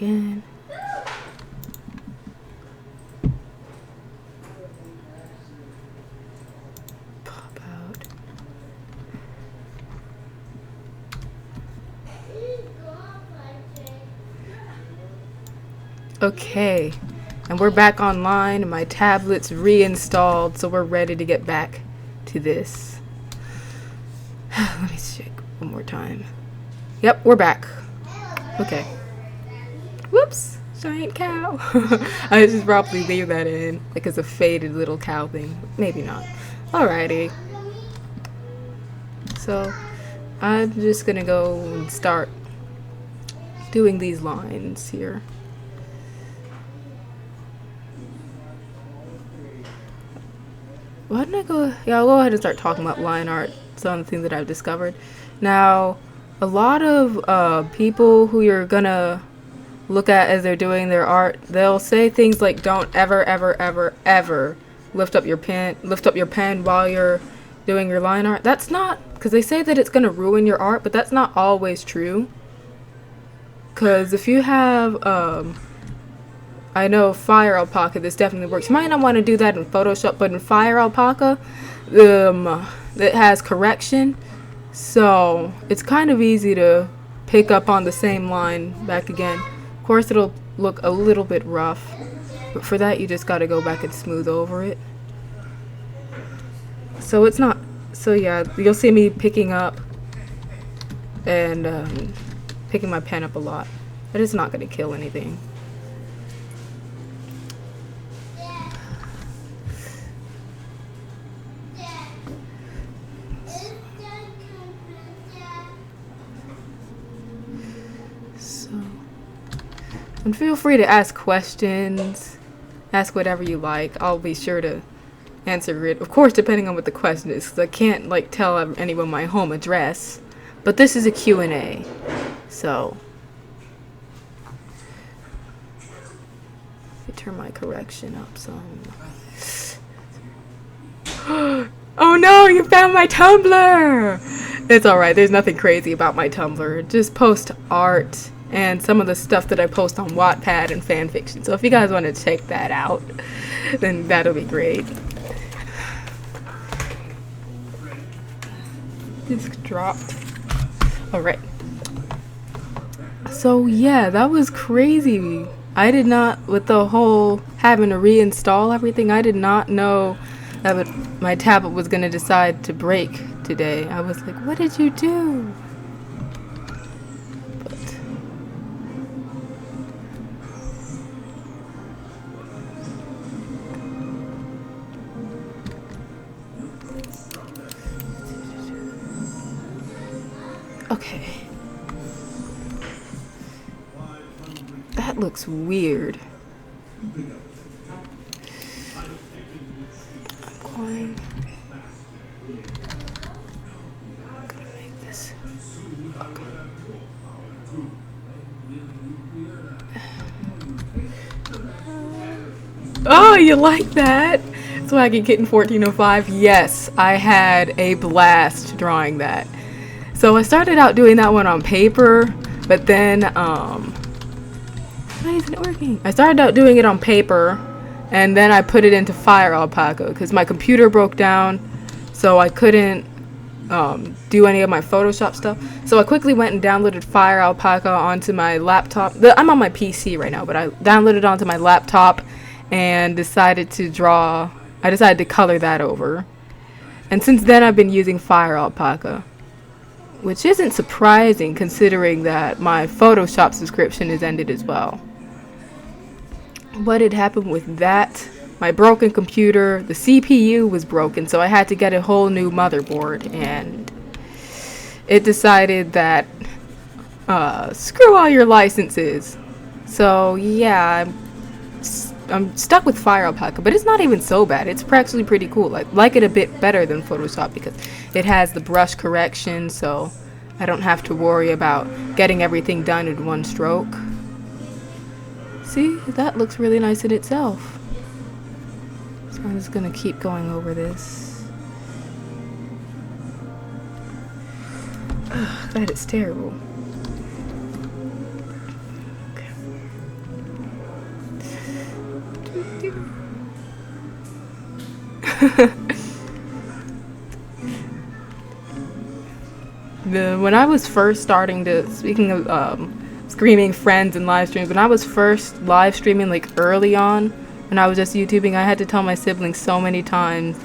again. Pop out. Okay, and we're back online, and my tablet's reinstalled, so we're ready to get back to this. Let me check one more time. Yep, we're back. Okay. Whoops, giant cow. I should probably leave that in, like it's a faded little cow thing. Maybe not. Alrighty. So, I'm just gonna go and start doing these lines here. Why didn't I go? Yeah, I'll go ahead and start talking about line art. Some of the things that I've discovered. Now, a lot of people who you're gonna look at as they're doing their art, they'll say things like, "Don't ever, ever, ever, ever lift up your pen while you're doing your line art." That's not, because they say that it's gonna ruin your art, but that's not always true. Because if you have I know Fire Alpaca, this definitely works. You might not want to do that in Photoshop, but in Fire Alpaca, it has correction, so it's kind of easy to pick up on the same line back again. Of course, it'll look a little bit rough, but for that, you just got to go back and smooth over it. So it's not, so yeah, you'll see me picking up and picking my pen up a lot, but it's not going to kill anything. And feel free to ask questions, ask whatever you like. I'll be sure to answer it. Of course, depending on what the question is, because I can't like tell anyone my home address. But this is a Q&A, so let me turn my correction up some. Oh no, you found my Tumblr! It's alright, there's nothing crazy about my Tumblr. Just post art and some of the stuff that I post on Wattpad and fanfiction. So if you guys want to check that out, then that'll be great. Disk dropped. Alright. So yeah, that was crazy. I did not, with the whole having to reinstall everything, I did not know that my tablet was going to decide to break today. I was like, what did you do? Okay. That looks weird. I'm gonna make this. Okay. Oh, you like that? Swaggy Kitten 1405. Yes, I had a blast drawing that. So I started out doing that one on paper, but then, why isn't it working? I started out doing it on paper, and then I put it into Fire Alpaca, because my computer broke down, so I couldn't do any of my Photoshop stuff. So I quickly went and downloaded Fire Alpaca onto my laptop. I'm on my PC right now, but I downloaded it onto my laptop, and decided to color that over. And since then, I've been using Fire Alpaca, which isn't surprising considering that my Photoshop subscription is ended as well. What had happened with that? My broken computer, the CPU was broken, so I had to get a whole new motherboard, and it decided that screw all your licenses. So yeah, I'm stuck with Fire Alpaca, but it's not even so bad. It's actually pretty cool. I like it a bit better than Photoshop because it has the brush correction, so I don't have to worry about getting everything done in one stroke. See, that looks really nice in itself. So I'm just gonna keep going over this. Ugh, that is terrible. Okay. When I was first starting to, speaking of screaming friends and live streams, when I was first live streaming, like early on, when I was just YouTubing, I had to tell my siblings so many times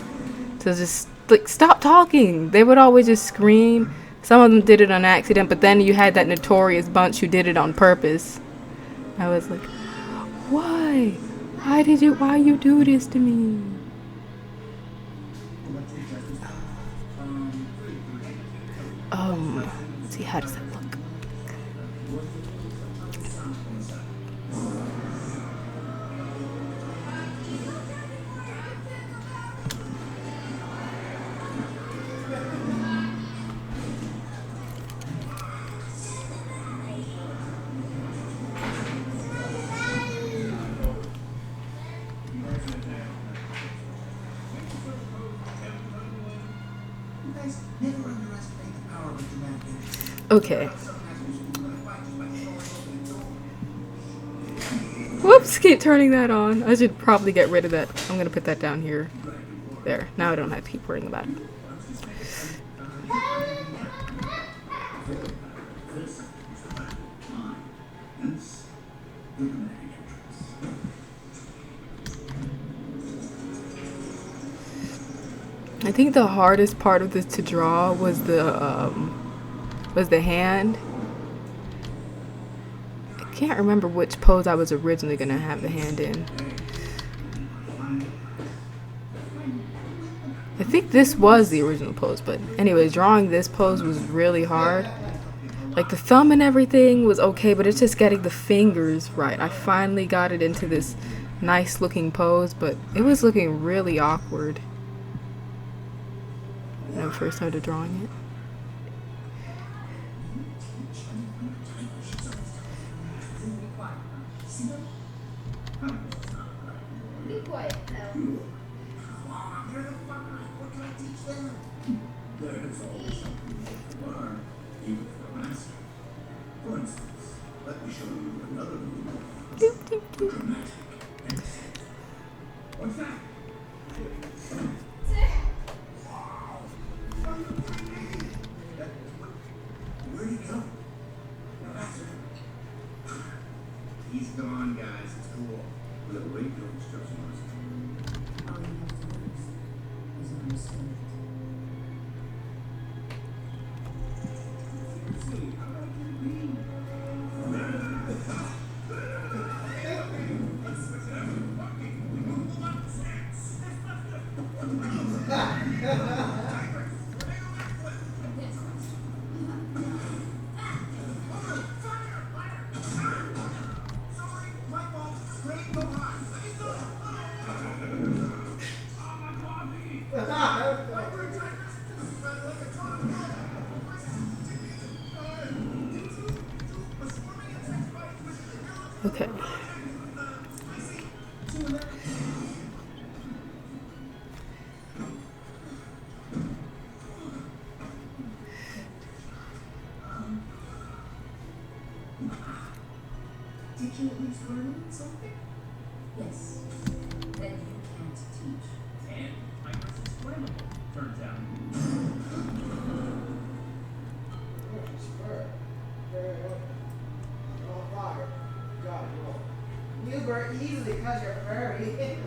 to just like stop talking. They would always just scream. Some of them did it on accident, but then you had that notorious bunch who did it on purpose. I was like, why? Why you do this to me? Let's see, how does that look? Okay. Whoops, keep turning that on. I should probably get rid of that. I'm gonna put that down here. There. Now I don't have to keep worrying about it. I think the hardest part of this to draw was the hand. I can't remember which pose I was originally gonna have the hand in. I think this was the original pose, but anyways, drawing this pose was really hard. Like the thumb and everything was okay, but it's just getting the fingers right. I finally got it into this nice looking pose, but it was looking really awkward when I first started drawing it. He's gone, guys. It's cool. We'll wait till instruction was. All you have to do is understand. Okay. Did you at least learn something? Yes. Then you can't teach. And Hyper's explainable, turns out. You were easily because you're furry.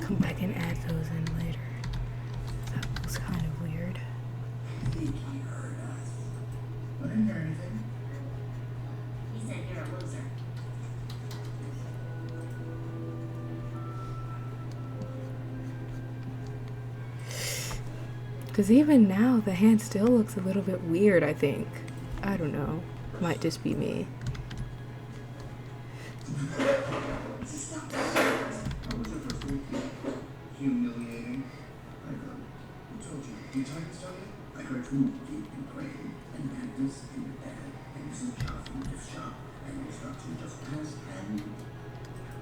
Come back and add those in later. That was kind of weird. I think he heard us. I didn't hear anything. He said you're a loser. Because even now, the hand still looks a little bit weird, I think. I don't know. Might just be me. Humiliating. I heard. Who told you? You tried to tell you? I heard from deep in brain and madness in your dad. And you some shop from gift shop. And instruction just passed and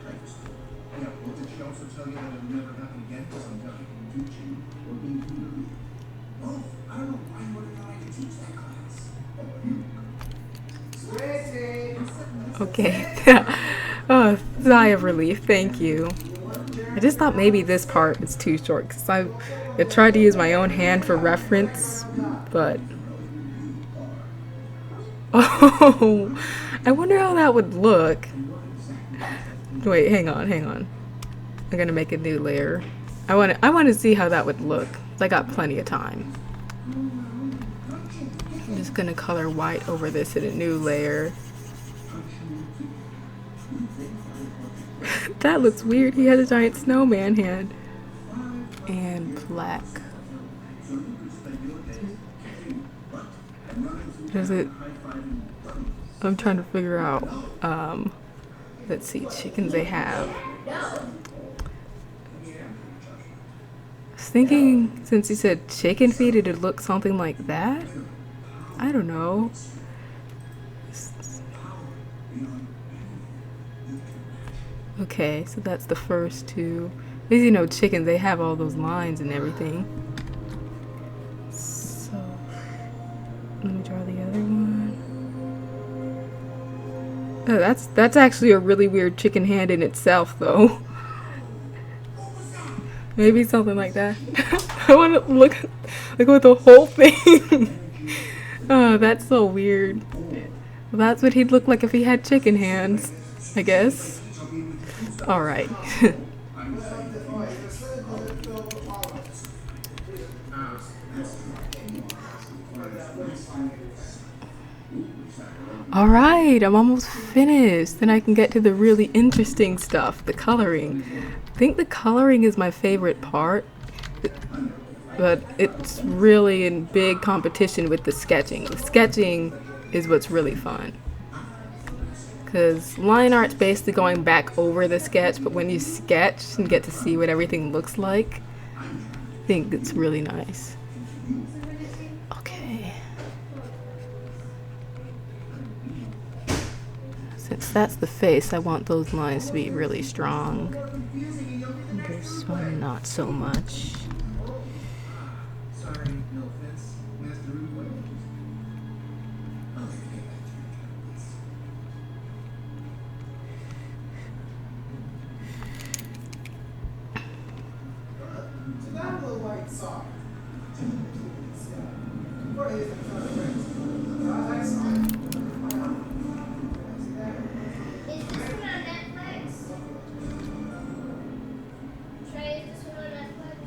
type school. Yeah, well, did she also tell you that it would never happen again because I'm done teaching or being humiliated? Both. I don't know why you would have thought I could teach that class. Okay. Sigh of relief, thank you. I just thought maybe this part is too short because I tried to use my own hand for reference, but oh, I wonder how that would look. Wait, hang on. I'm gonna make a new layer. I want to see how that would look. I got plenty of time. I'm just gonna color white over this in a new layer. That looks weird. He has a giant snowman hand. And black. Does it? I'm trying to figure out. Let's see, chickens they have. I was thinking, since you said chicken feed, it'd look something like that. I don't know. Okay, so that's the first two. Because you know, chickens, they have all those lines and everything. So, let me draw the other one. Oh, that's actually a really weird chicken hand in itself, though. Maybe something like that. I want to look at the whole thing. Oh, that's so weird. Well, that's what he'd look like if he had chicken hands, I guess. All right. All right, I'm almost finished. Then I can get to the really interesting stuff, the coloring. I think the coloring is my favorite part, but it's really in big competition with the sketching. The sketching is what's really fun. Because line art's basically going back over the sketch, but when you sketch and get to see what everything looks like, I think it's really nice. Okay. Since that's the face, I want those lines to be really strong. This one, not so much. Sorry, no offense. Master Wrinkles. So that little white sock. What is it? I saw it. Is this one on Netflix? Trey, is this one on Netflix?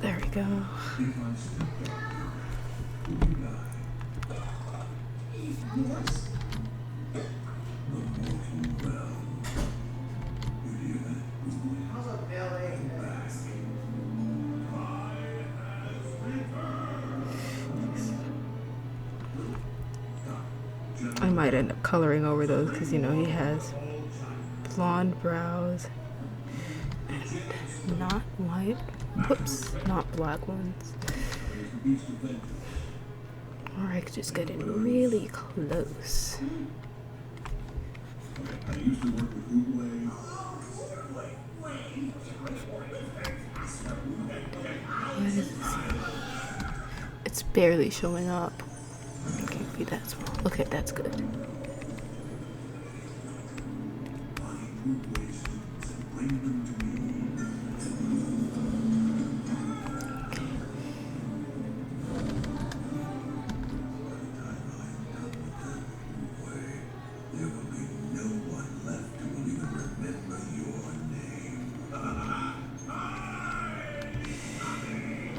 There we go. How's a ballet mask? I might end up coloring over those because, you know, he has blonde brows and not white, whoops, not black ones. Or I could just get in really close. I used to work with Uruguay. What is this? It's barely showing up. It can't be that small. Okay, that's good.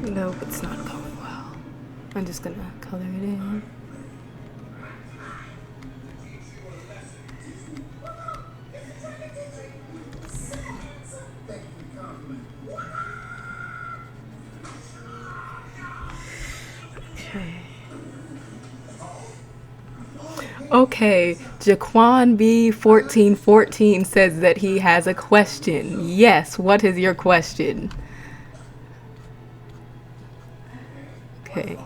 Nope, it's not going well. I'm just gonna color it in. Okay, Jaquan B1414 says that he has a question. Yes, what is your question? Okay.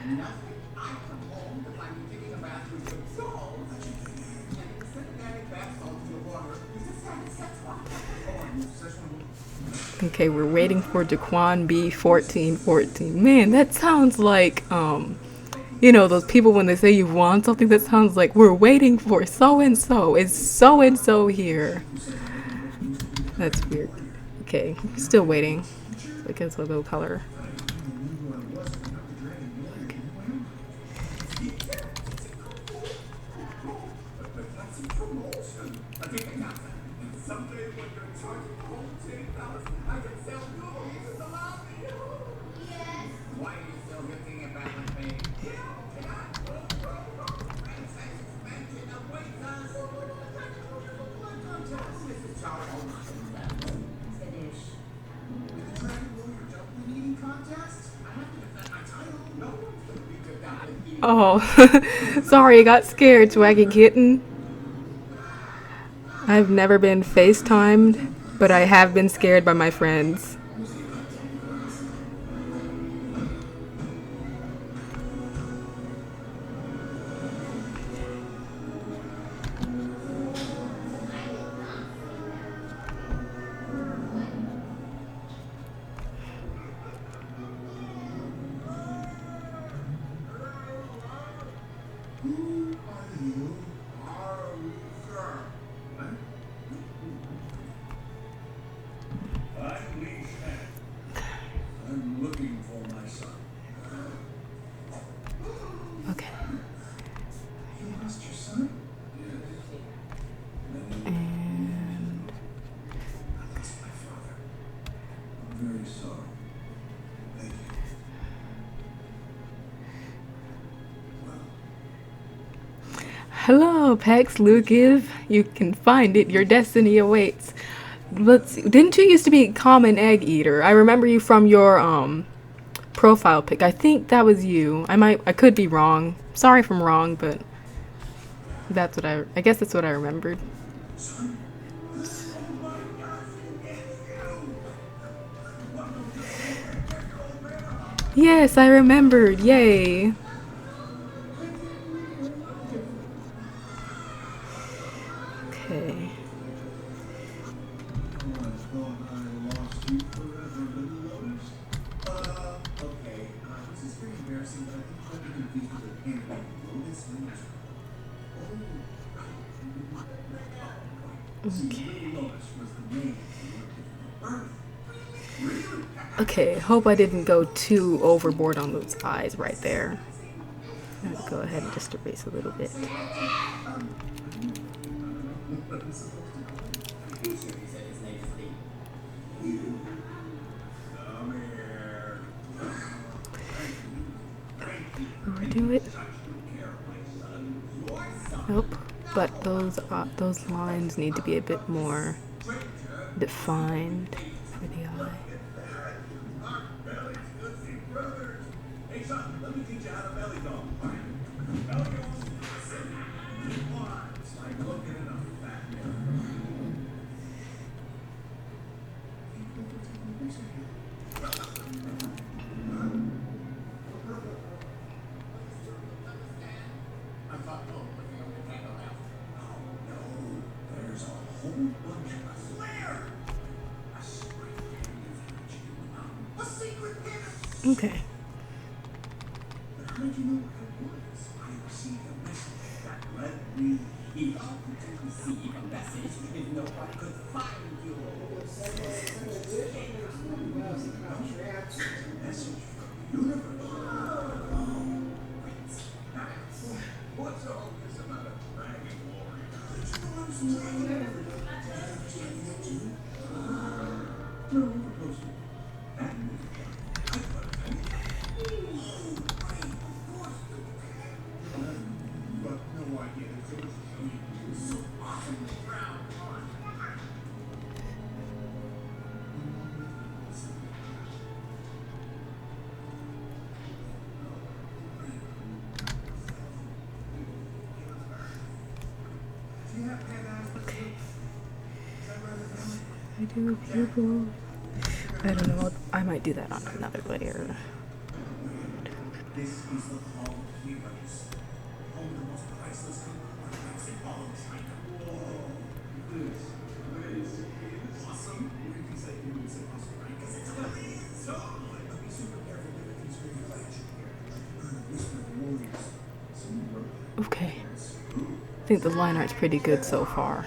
Nothing. I come home to find you taking a bath with your dolls. And instead of adding bath salts to the water, you just added Szechuan. Oh, and Szechuan. Okay, we're waiting for Daquan B 1414. Man, that sounds like you know, those people when they say you want something, that sounds like we're waiting for so and so. Is so and so here? That's weird. Okay, still waiting. So I guess I'll go color. Someday when you're charging the whole $10, I can sell movies in the lobby. Yes. Why are you still looking at balance pay? Franchise expansion awaits us. This is Charlie. Finish. With the Dragon Warrior Jumping Eating Contest, I have to defend my title. No one's gonna beat the Goblin Eating. Oh, sorry, I got scared, Swaggy Kitten. I've never been FaceTimed, but I have been scared by my friends. Who are you? Are we, sir? What? I'm Lee Shan. I'm looking for my son. Okay. You lost your son? Yes. And I lost my father. I'm very sorry. Thank you. hello, Pex Lukas. You can find it. Your destiny awaits. Let's see. Didn't you used to be Common Egg Eater? I remember you from your profile pic. I think that was you. I could be wrong. Sorry if I'm wrong, but that's what I guess that's what I remembered. Yes, I remembered. Yay. Okay. I thought I lost you forever, little Lotus. Okay. This is very embarrassing, but I think you might be confused with the animated Lotus News. Okay. Lotus was the name of Earth. Really? Okay, hope I didn't go too overboard on those eyes right there. I'll go ahead and just erase a little bit. Overdo it. Nope. But those lines need to be a bit more defined for the eye. Hey son, let me teach you how to belly dog. Belly dog. It's like looking in a fat mirror. I thought, oh, but they only candle out. Oh no, there's a whole bunch of us. Where? A secret panda. A secret panda. Okay. But how did you know what it was? I received a message that led me here. How could you receive a message if no one could find you? It's a message from the universe. What's all this about a dragon warrior? No, we're close to it. That movie. I thought it had but no idea that there was so awesomely brown on. I do a pupil. I don't know. I might do that on another layer. This is the Hall of Heroes. Home of the most priceless artifacts in all of China. Whoa. This is awesome. You can say awesome, right? Because it's awesome. But be super careful with things for your collection here. Whisper of warriors. Some work. Okay. I think the line art's pretty good so far.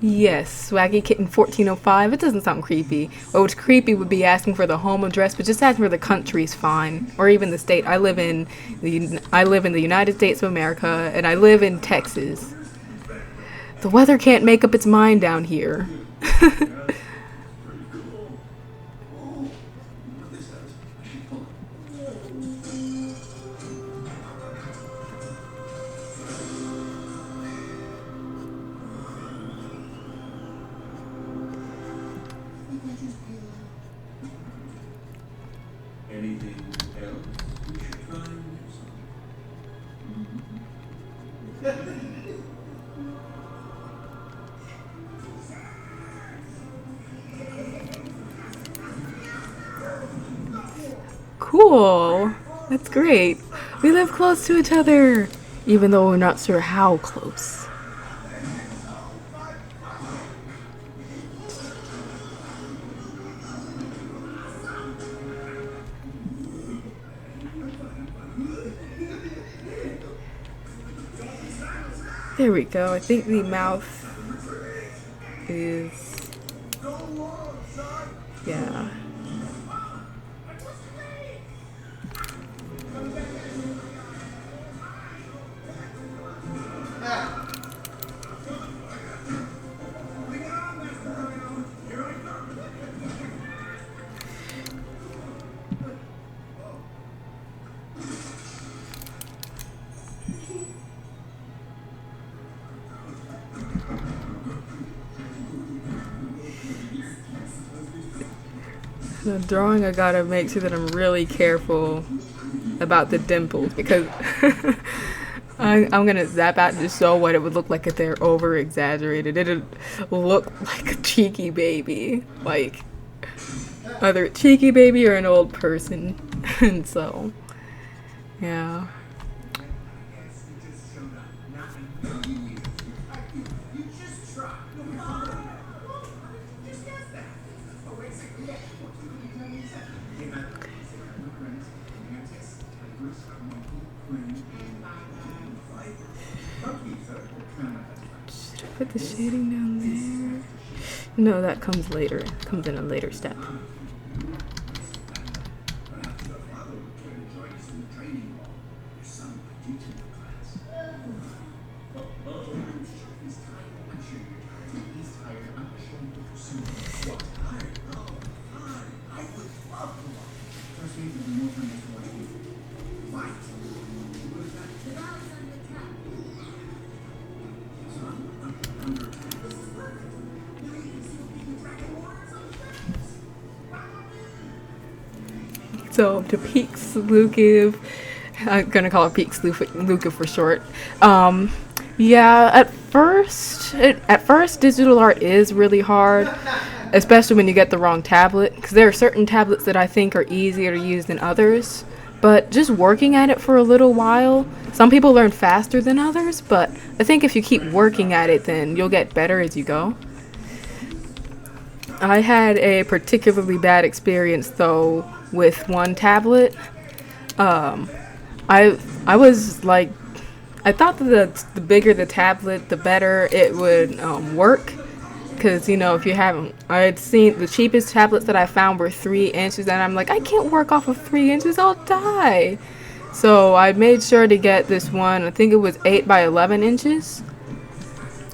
Yes, Swaggy Kitten 1405. It doesn't sound creepy. What's creepy would be asking for the home address, but just asking for the country's fine, or even the state. I live in the United States of America, and I live in Texas. The weather can't make up its mind down here. Anything else we should try Cool. That's great. We live close to each other, even though we're not sure how close. There we go. I think the mouth is... yeah. The drawing, I gotta make sure that I'm really careful about the dimples, because I'm gonna zap out and just show what it would look like if they're over exaggerated. It'd look like a cheeky baby, like either a cheeky baby or an old person. And so, yeah. Should I put the shading down there? No, that comes later. It comes in a later step. So to Peaks Lukiv, I'm gonna call it Peaks Lukiv for short. Yeah, at first digital art is really hard, especially when you get the wrong tablet, because there are certain tablets that I think are easier to use than others. But just working at it for a little while, some people learn faster than others, but I think if you keep working at it, then you'll get better as you go. I had a particularly bad experience though with one tablet. I was like, I thought that the bigger the tablet, the better it would work. Because, you know, if you haven't, I had seen the cheapest tablets that I found were 3 inches, and I'm like, I can't work off of 3 inches, I'll die. So I made sure to get this one, I think it was 8 by 11 inches.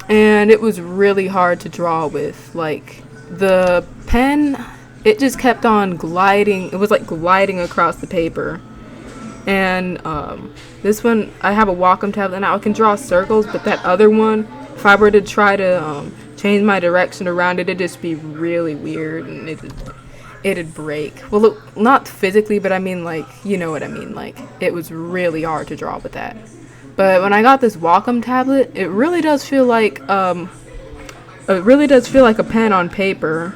And it was really hard to draw with. Like, the pen, it just kept on gliding. It was like gliding across the paper. And this one, I have a Wacom tablet now. I can draw circles, but that other one, if I were to try to change my direction around it, it'd just be really weird, and it'd break. Well, look, not physically, but I mean, like, you know what I mean. Like, it was really hard to draw with that. But when I got this Wacom tablet, it really does feel like a pen on paper.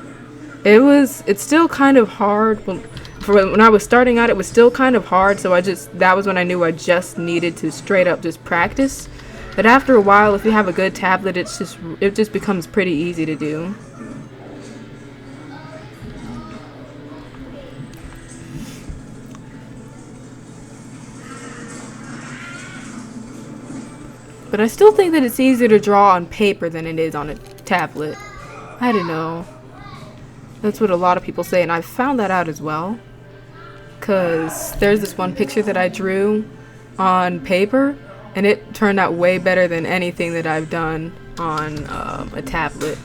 It's still kind of hard. Well, when I was starting out, it was still kind of hard, so that was when I knew I just needed to straight up just practice. But after a while, if you have a good tablet, it just becomes pretty easy to do. But I still think that it's easier to draw on paper than it is on a tablet. I don't know. That's what a lot of people say, and I've found that out as well. Because there's this one picture that I drew on paper, and it turned out way better than anything that I've done on a tablet.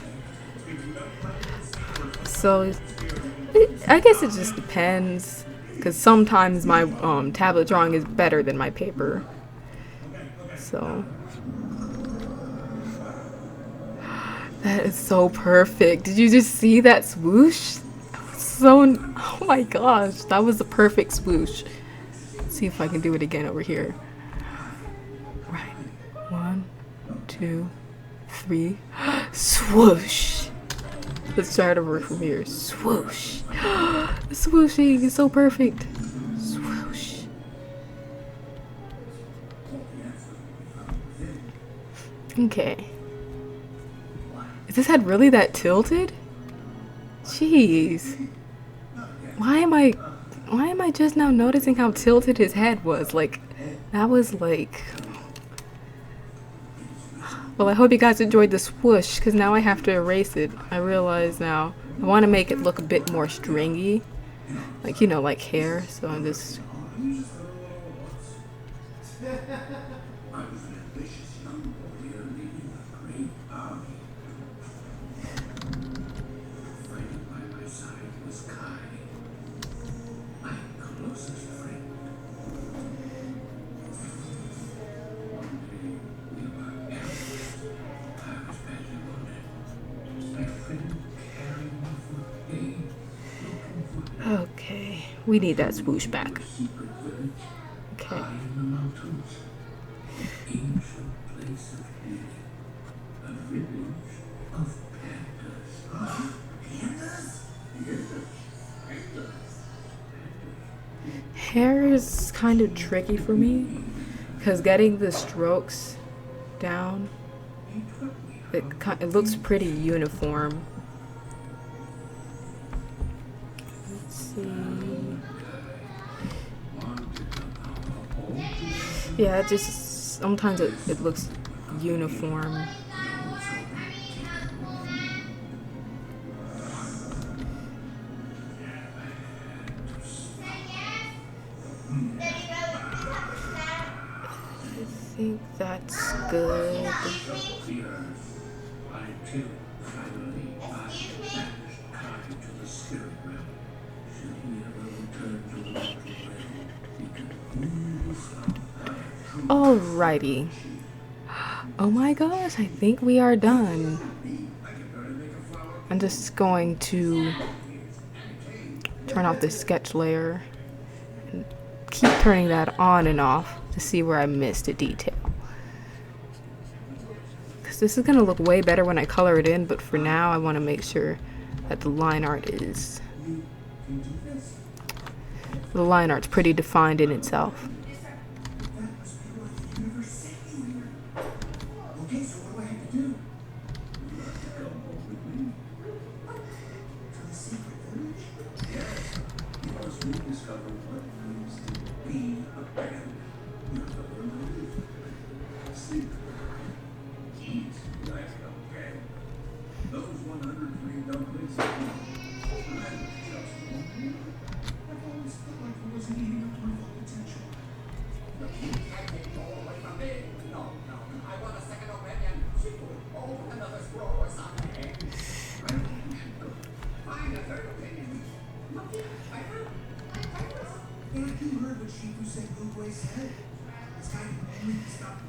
So I guess it just depends, because sometimes my tablet drawing is better than my paper. So that is so perfect. Did you just see that swoosh? Oh my gosh, that was the perfect swoosh. Let's see if I can do it again over here. Right. 1, 2, 3. Swoosh. Let's start over from here. Swoosh. The swooshing is so perfect. Swoosh. Okay. Is this head really that tilted? Jeez. Why am I just now noticing how tilted his head was? Like, that was like... Well, I hope you guys enjoyed the swoosh, because now I have to erase it. I realize now. I want to make it look a bit more stringy. Like, you know, like hair. So I'm just... Okay, we need that swoosh back. Okay. Hair is kind of tricky for me, because getting the strokes down, it looks pretty uniform. Yeah, it just sometimes it looks uniform. I think that's good. Alrighty. Oh my gosh, I think we are done. I'm just going to turn off the sketch layer and keep turning that on and off to see where I missed a detail. Because this is going to look way better when I color it in, but for now I want to make sure that the line art's pretty defined in itself.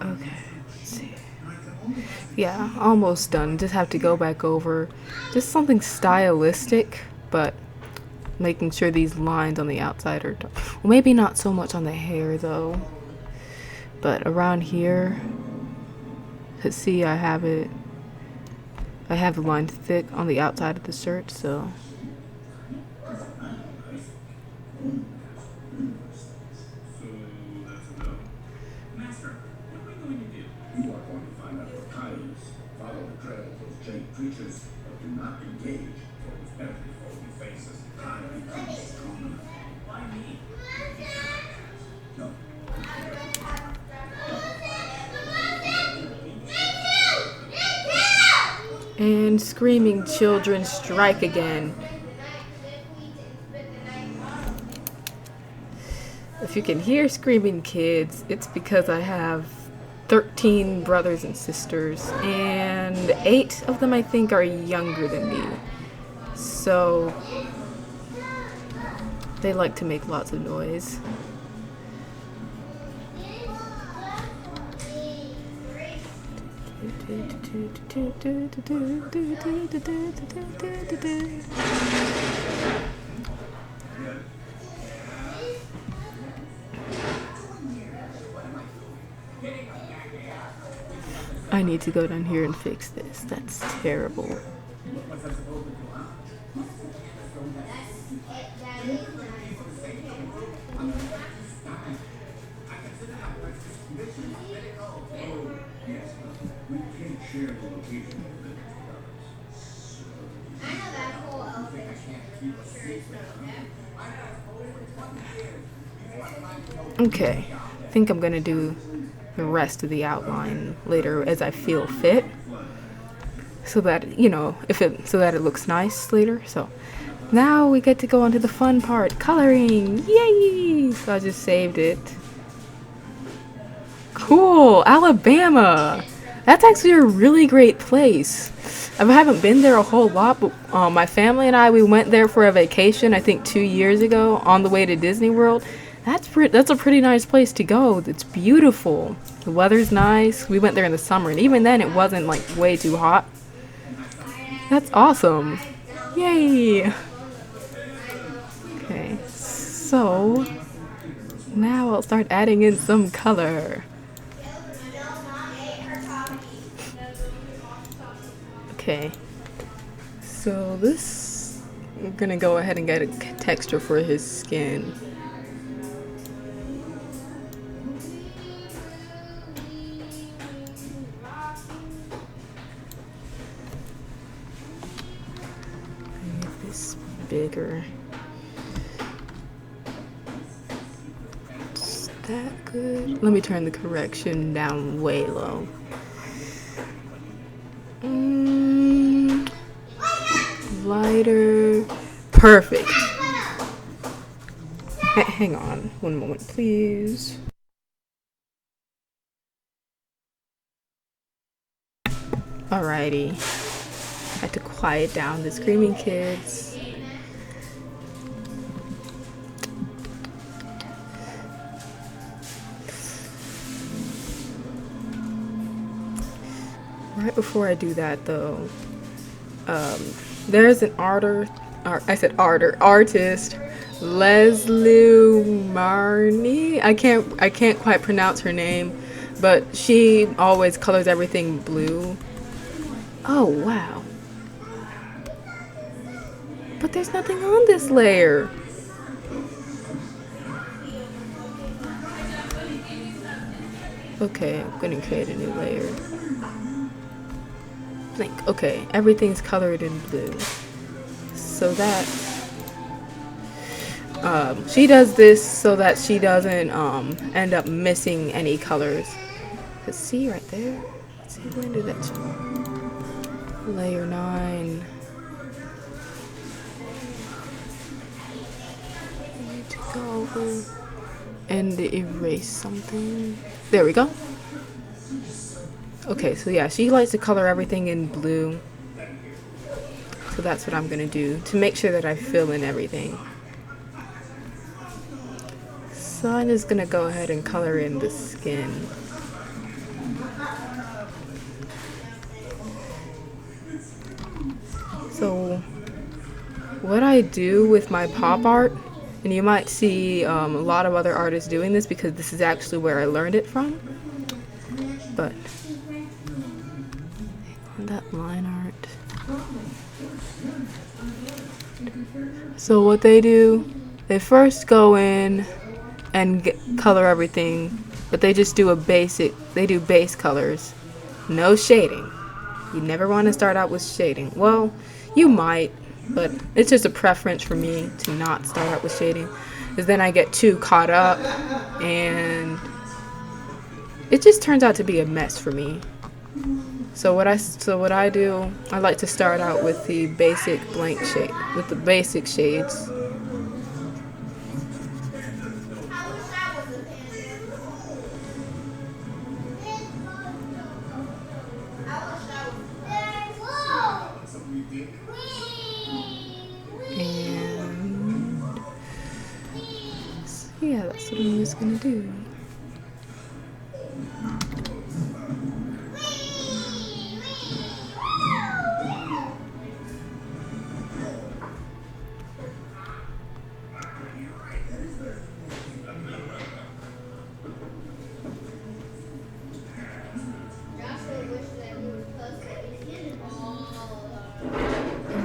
Okay, let's see. Yeah, almost done. Just have to go back over just something stylistic, but making sure these lines on the outside are well, maybe not so much on the hair though, but around here. Let's see, I have the line thick on the outside of the shirt, so Master, what are we going to do? You are going to find out what coyotes. Follow the trail of those giant creatures, but do not engage, for with every foe you face us, time becomes stronger. Why me? No. and screaming children strike again. If you can hear screaming kids, it's because I have 13 brothers and sisters, and 8 of them I think are younger than me. So they like to make lots of noise. I need to go down here and fix this. That's terrible. Okay, I think I'm gonna do the rest of the outline later as I feel fit, so that so that it looks nice later. So now we get to go on to the fun part, coloring. Yay! So I just saved it. Cool, Alabama. That's actually a really great place. I haven't been there a whole lot, but my family and we went there for a vacation, I think 2 years ago, on the way to Disney World. That's a pretty nice place to go. It's beautiful. The weather's nice. We went there in the summer, and even then it wasn't like way too hot. That's awesome. Yay! Okay, so now I'll start adding in some color. Okay, so this, I'm gonna go ahead and get a texture for his skin. Make this bigger. Is that good? Let me turn the correction down way low. Lighter. Perfect. Hang on one moment, please. Alrighty. I had to quiet down the screaming kids. Right before I do that though, there's an artist, Leslie Marnie. I can't quite pronounce her name, but she always colors everything blue. Oh wow. But there's nothing on this layer. Okay, I'm gonna create a new layer. Blink. Okay, everything's colored in blue. So that she does this so that she doesn't end up missing any colors. Let's see right there. Let's see, when did that show? Layer 9. I need to go over and erase something. There we go. Okay, so yeah, she likes to color everything in blue. So that's what I'm gonna do to make sure that I fill in everything. So I'm just gonna go ahead and color in the skin. So what I do with my pop art, and you might see a lot of other artists doing this because this is actually where I learned it from, but on that line art. So what they do, they first go in and color everything, but they just do they do base colors, no shading. You never want to start out with shading. Well, you might, but it's just a preference for me to not start out with shading, because then I get too caught up and it just turns out to be a mess for me. So what I do, I like to start out with the basic blank shade, with the basic shades. And so yeah, that's what I'm just gonna do.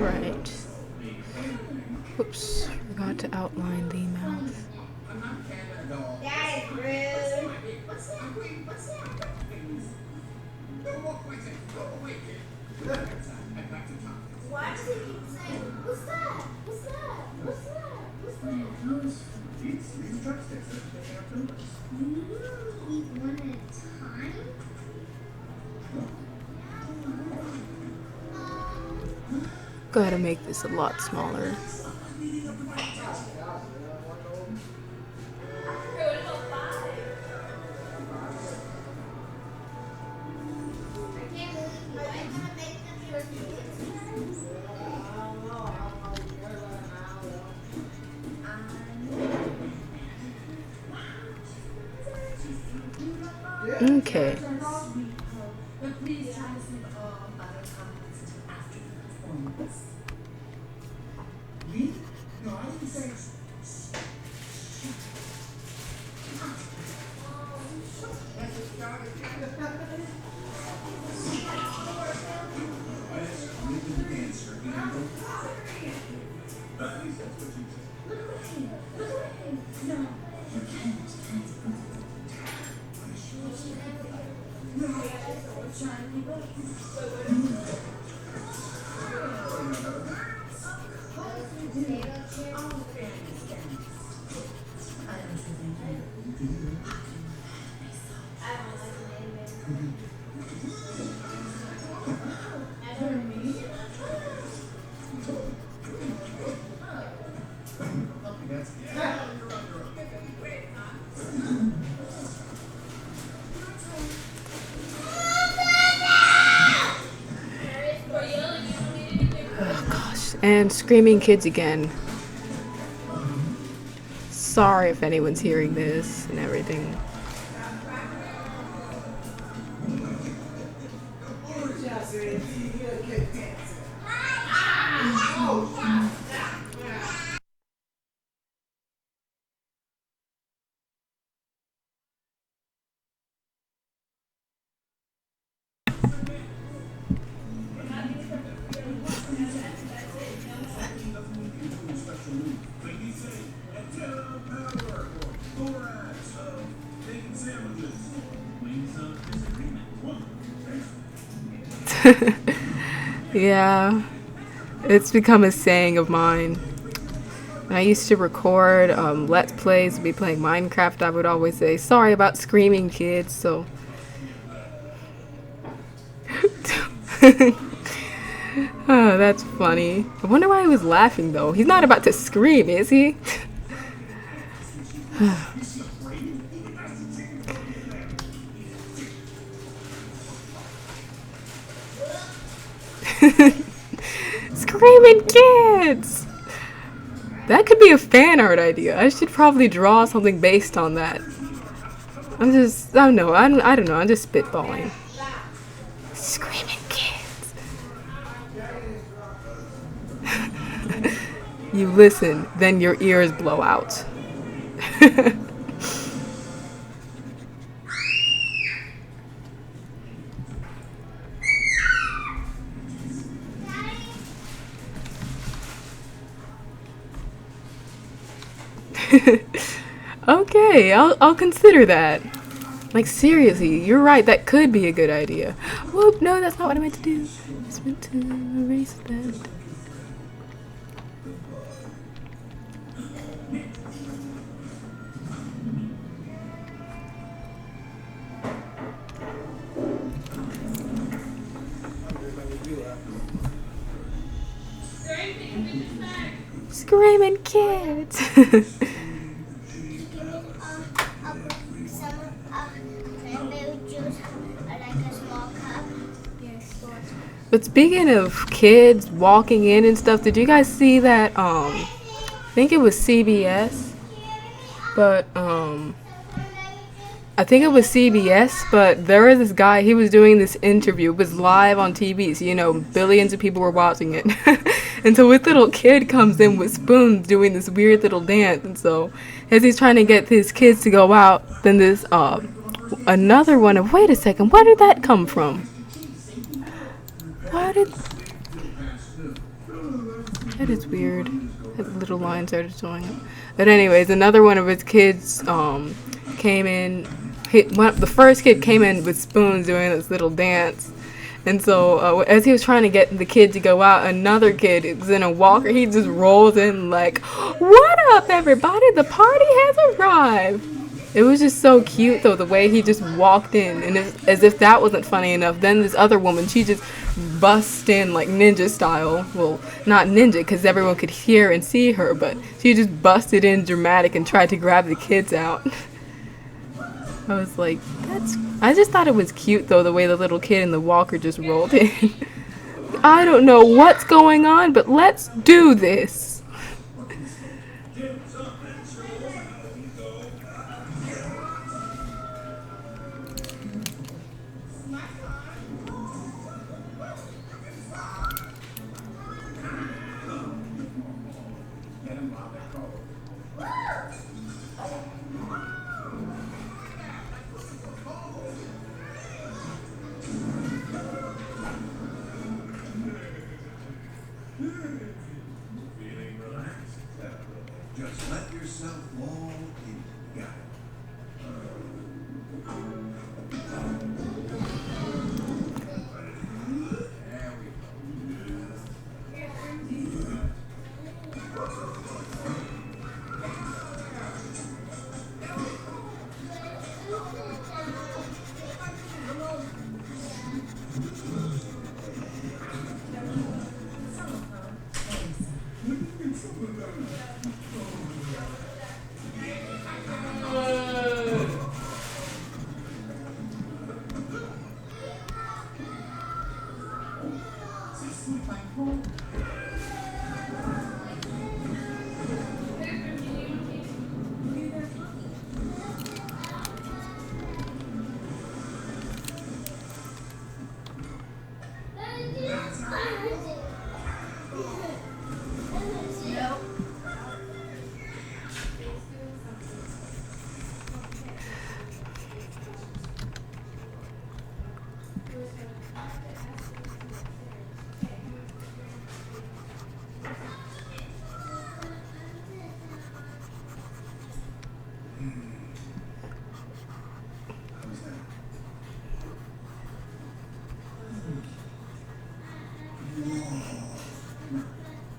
Alright. Oops, forgot to outline the mouth. That is rude. What's that? What's that? Don't walk like that. Go away, kid. Back to top. Why does he keep saying, what's that? What's that? What's that? What's that? These chopsticks. They have numbers. Eat one at a time? Gotta make this a lot smaller. Okay. But please try to save all other comments until after the performance. Me? No, I didn't say. And screaming kids again. Sorry if anyone's hearing this and everything. Yeah, it's become a saying of mine. When I used to record Let's Plays, be playing Minecraft, I would always say, sorry about screaming kids, so. Oh, that's funny. I wonder why he was laughing though. He's not about to scream, is he? Screaming kids! That could be a fan art idea. I should probably draw something based on that. I don't know. I don't know. I'm just spitballing. Screaming kids. You listen, then your ears blow out. Okay, I'll consider that. Like seriously, you're right. That could be a good idea. Whoop! No, that's not what I meant to do. I just meant to erase that. Screaming kids. Some cranberry juice, like a small cup. Yes. But speaking of kids walking in and stuff, did you guys see that? I think it was CBS, but I think it was CBS, but there was this guy, he was doing this interview. It was live on TV, so, you know, billions of people were watching it. And so this little kid comes in with spoons doing this weird little dance. And so as he's trying to get his kids to go out, then this, another one of, wait a second, where did that come from? That is weird. That little line started showing up. But anyways, another one of his kids, came in. The first kid came in with spoons doing this little dance, and so as he was trying to get the kid to go out, another kid is in a walker. He just rolls in like, "What up, everybody? The party has arrived." It was just so cute though, the way he just walked in, and as if that wasn't funny enough, then this other woman, she just bust in like ninja style. Well, not ninja because everyone could hear and see her, but she just busted in dramatic and tried to grab the kids out. I was like, I just thought it was cute though, the way the little kid in the walker just rolled in. I don't know what's going on, but let's do this. Just let yourself fall in. Got it. There we go.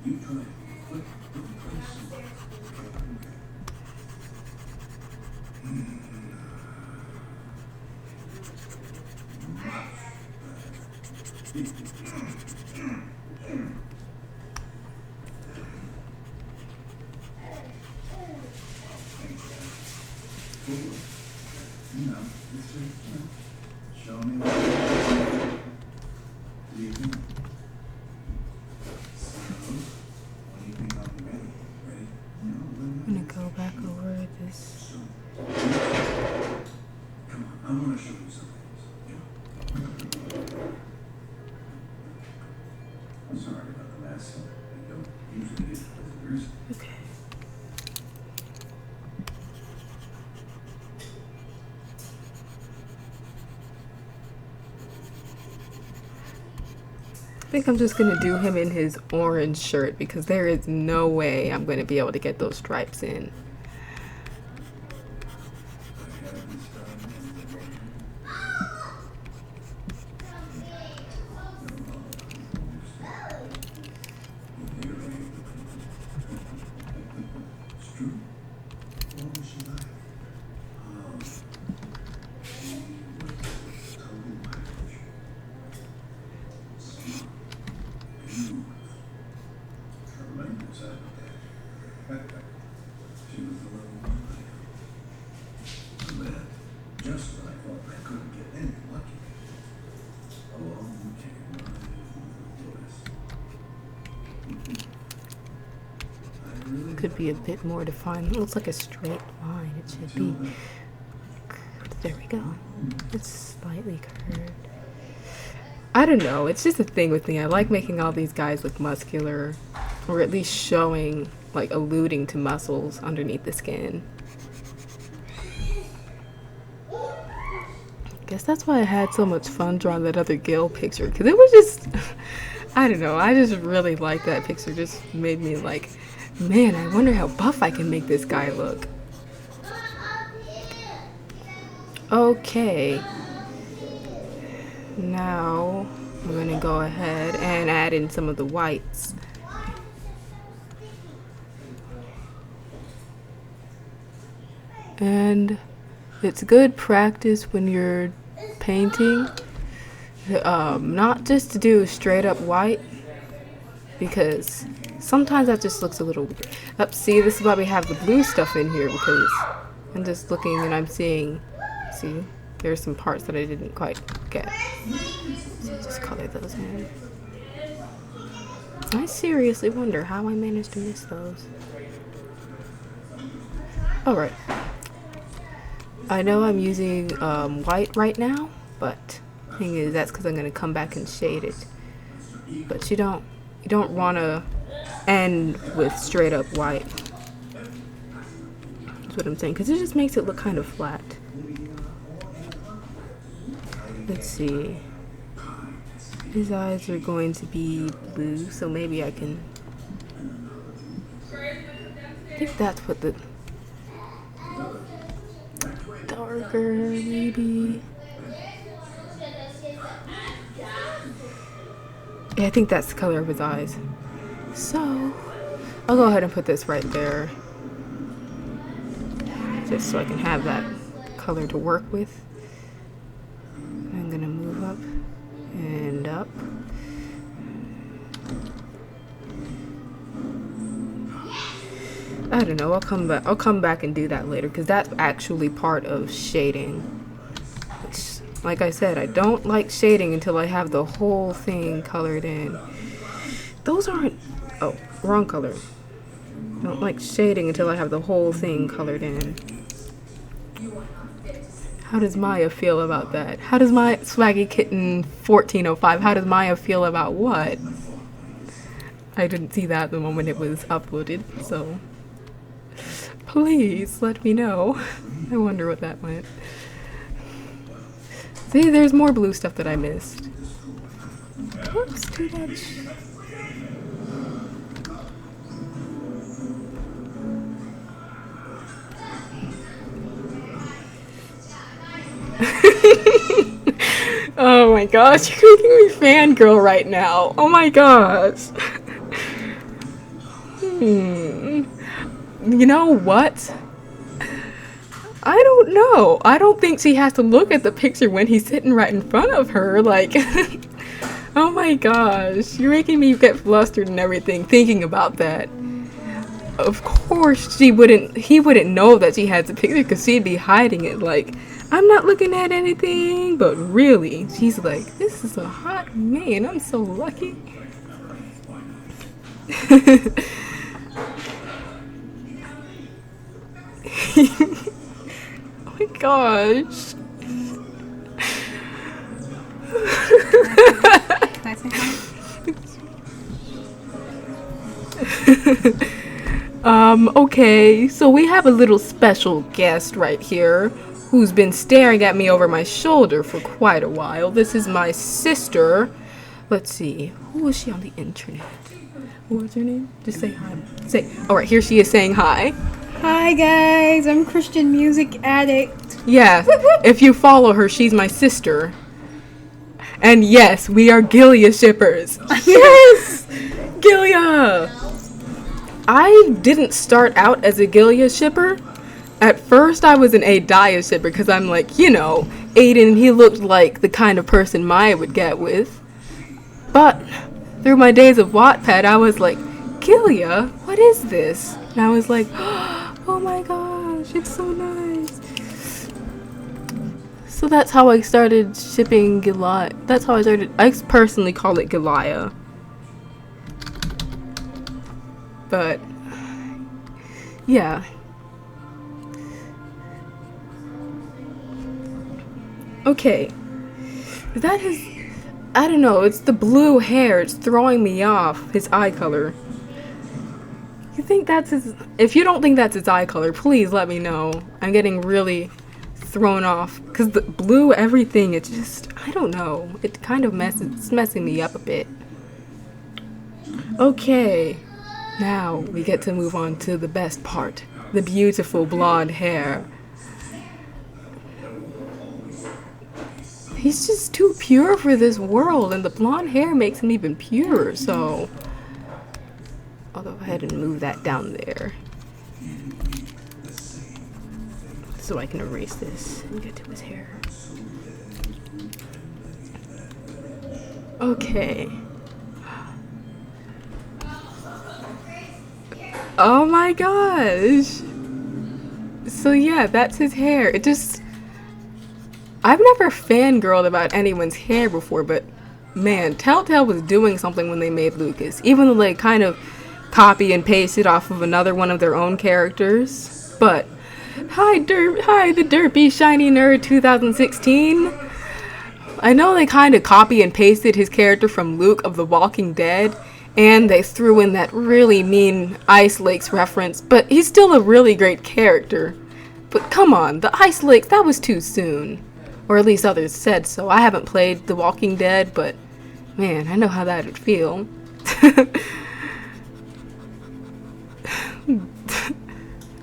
You try it. Flip the place. You know, show me what you think. So, what do you think I'll be ready? Sorry about the mess. I don't usually get visitors. Okay. I think I'm just gonna do him in his orange shirt because there is no way I'm gonna be able to get those stripes in. It's true. What was she like? She was totally my age. Smart. Beautiful. Tremendous at that. She was the little one I met just when I thought I couldn't get any lucky. Along came my Lukas. I really Could be a bit more defined. It looks like a straight line. It should be curved. There we go. It's slightly curved. I don't know. It's just a thing with me. I like making all these guys look muscular, or at least showing, like, alluding to muscles underneath the skin. I guess that's why I had so much fun drawing that other Gil picture, because it was just, I don't know. I just really liked that picture. Just made me like, man, I wonder how buff I can make this guy look. Okay. Now I'm gonna go ahead and add in some of the whites. And it's good practice when you're painting, not just to do straight up white, because sometimes that just looks a little weird. See, this is why we have the blue stuff in here, because I'm just looking and I'm seeing, see, there's some parts that I didn't quite get. So just color those in. I seriously wonder how I managed to miss those. Alright. I know I'm using white right now, but the thing is that's because I'm going to come back and shade it. But you don't want to end with straight up white. That's what I'm saying, because it just makes it look kind of flat. Let's see. His eyes are going to be blue, so maybe I can. I think that's what the darker, maybe. Yeah, I think that's the color of his eyes. So, I'll go ahead and put this right there. Just so I can have that color to work with. I'm gonna move up and up. I don't know, I'll come back and do that later, because that's actually part of shading. Which, like I said, I don't like shading until I have the whole thing colored in. Those aren't, oh, wrong color. I don't like shading until I have the whole thing colored in. How does Maya feel about that? How does my Swaggy Kitten 1405, how does Maya feel about what? I didn't see that the moment it was uploaded, so please let me know. I wonder what that meant. See, there's more blue stuff that I missed. Oops, too much. Oh my gosh, you're making me fangirl right now. Oh my gosh. You know what? I don't know. I don't think she has to look at the picture when he's sitting right in front of her. Like, oh my gosh, you're making me get flustered and everything thinking about that. Of course he wouldn't know that she has a picture, because she'd be hiding it. Like, I'm not looking at anything, but really, she's like, this is a hot man. I'm so lucky. Oh my gosh. Can I say hi? Okay, so we have a little special guest right here who's been staring at me over my shoulder for quite a while. This is my sister. Let's see, who is she on the internet? What's her name? Just say hi. Alright, here she is saying hi. Hi guys, I'm Christian music addict. Yeah, if you follow her, she's my sister. And yes, we are Gilia shippers. Yes! Gilia! I didn't start out as a Gilia shipper. At first, I was an Adaya shipper because I'm like, you know, Aiden, he looked like the kind of person Maya would get with. But through my days of Wattpad, I was like, Gilia, what is this? And I was like, oh my gosh, it's so nice. So that's how I started shipping Gilia. That's how I personally call it Gilia. But yeah. Okay. Is that his? I don't know. It's the blue hair. It's throwing me off. His eye color. You think that's his? If you don't think that's his eye color, please let me know. I'm getting really thrown off because the blue everything. It's just I don't know. It kind of it's messing me up a bit. Okay. Now we get to move on to the best part, the beautiful blonde hair. He's just too pure for this world, and the blonde hair makes him even purer, so I'll go ahead and move that down there so I can erase this and get to his hair. Okay. Oh my gosh. So yeah, that's his hair. It just... I've never fangirled about anyone's hair before, but man, Telltale was doing something when they made Lukas. Even though they kind of copy and pasted off of another one of their own characters. But, hi the derpy shiny nerd 2016. I know they kind of copy and pasted his character from Luke of The Walking Dead. And they threw in that really mean Ice Lakes reference, but he's still a really great character. But come on, the Ice Lakes, that was too soon. Or at least others said so. I haven't played The Walking Dead, but man, I know how that would feel.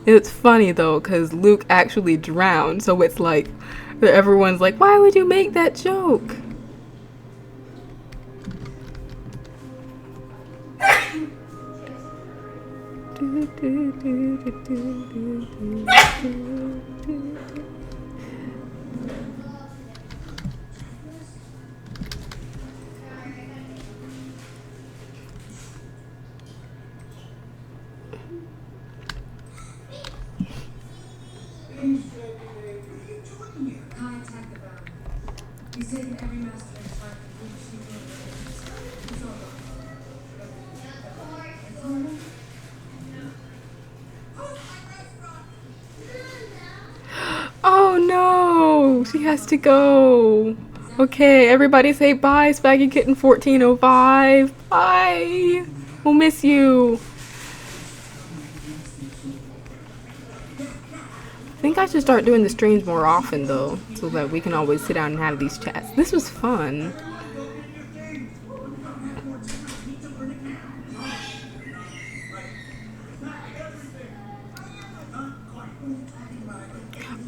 It's funny though, because Luke actually drowned, so it's like, everyone's like, why would you make that joke? Contact the bounty. He's taken every master in his life and moved to the It's all gone. Oh no! She has to go. Okay, everybody say bye, Spaggy Kitten 1405. Bye! We'll miss you. I think I should start doing the streams more often though, so that we can always sit down and have these chats. This was fun.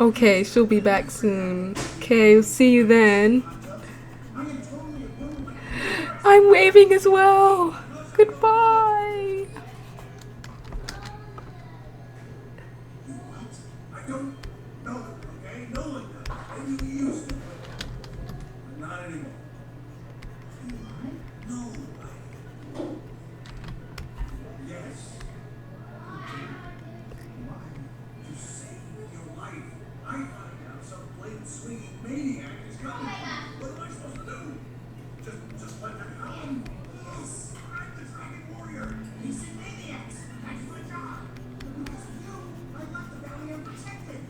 Okay, she'll be back soon. Okay, see you then. I'm waving as well. Goodbye. I don't know, okay? No one does. Maybe we used to, but not anymore. No. Yes. To save your life, I find out some blade swinging maniac is coming. What am I supposed to do? Just let that happen? Yes. I'm the dragon warrior. He's a maniac. That's my job. Because of you, I left the valley unprotected.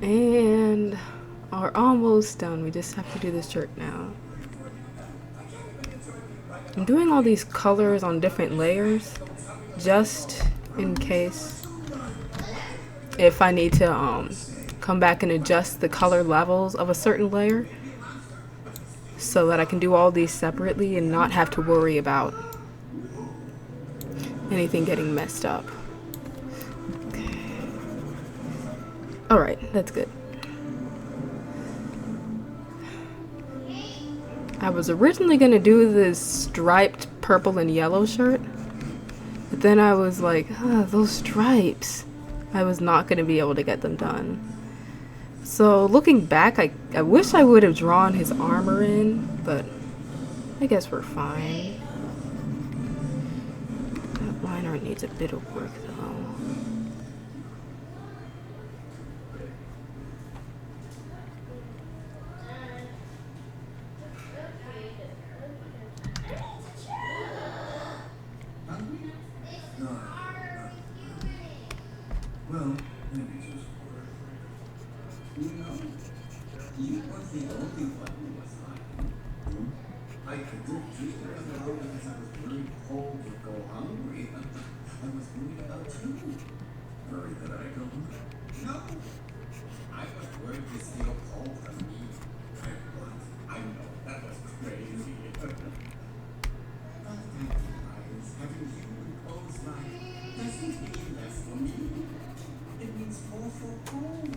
And we're almost done. We just have to do this shirt now. I'm doing all these colors on different layers just in case if I need to come back and adjust the color levels of a certain layer so that I can do all these separately and not have to worry about anything getting messed up. Okay. Alright, that's good. I was originally going to do this striped purple and yellow shirt, but then I was like, those stripes. I was not going to be able to get them done. So looking back, I wish I would have drawn his armor in, but I guess we're fine. That line art needs a bit of work though. Well, maybe just for you know, you was the only one who was like, I could do just as well because I was very cold to go hungry. I was worried about you. Worried that I don't. No. I was worried to steal coal from me. I was. I know. That was crazy. But that implies having you impose life doesn't mean less for me. It means more for coal.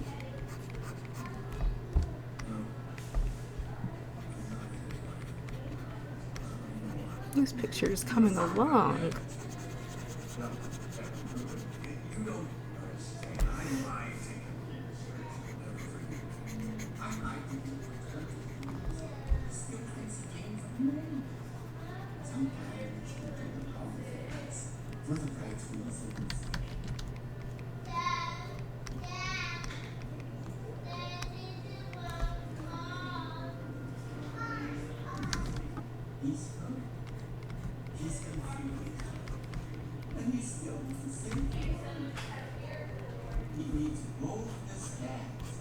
This picture is coming along. You don't understand. I lied to you. I lied to you for 20 years. Still thinks it came from me. Sometimes you do the wrong things for the right reasons. He's hurt. He's confused. And he still needs the same thing. He needs both the stacks.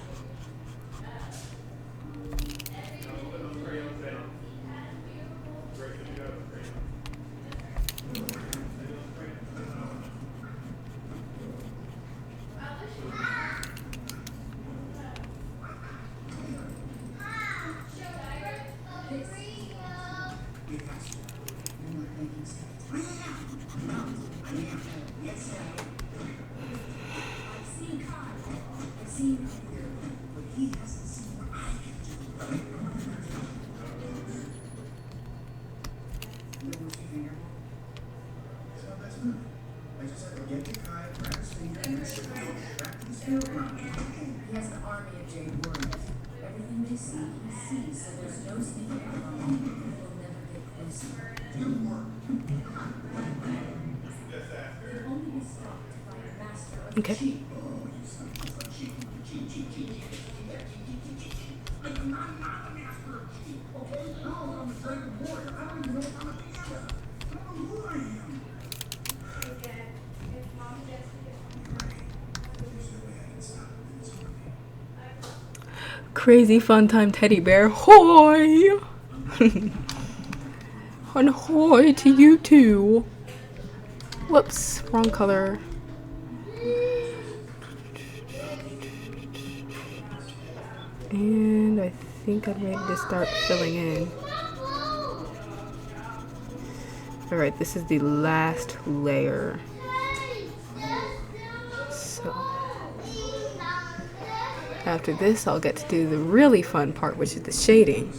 He has an army of jade warriors. Everything they see, he sees, so there's no sneaking up on him. He'll never get closer. He'll only be stopped by a master of Okay. cheat. I'm not a master of cheat. Okay? No, I'm a dragon warrior. I don't even know if I'm a piano. I don't know who I am. Crazy fun time teddy bear. Hoy! And hoy to you too. Whoops, wrong color. And I think I'm ready to start filling in. Alright, this is the last layer. So after this, I'll get to do the really fun part, which is the shading.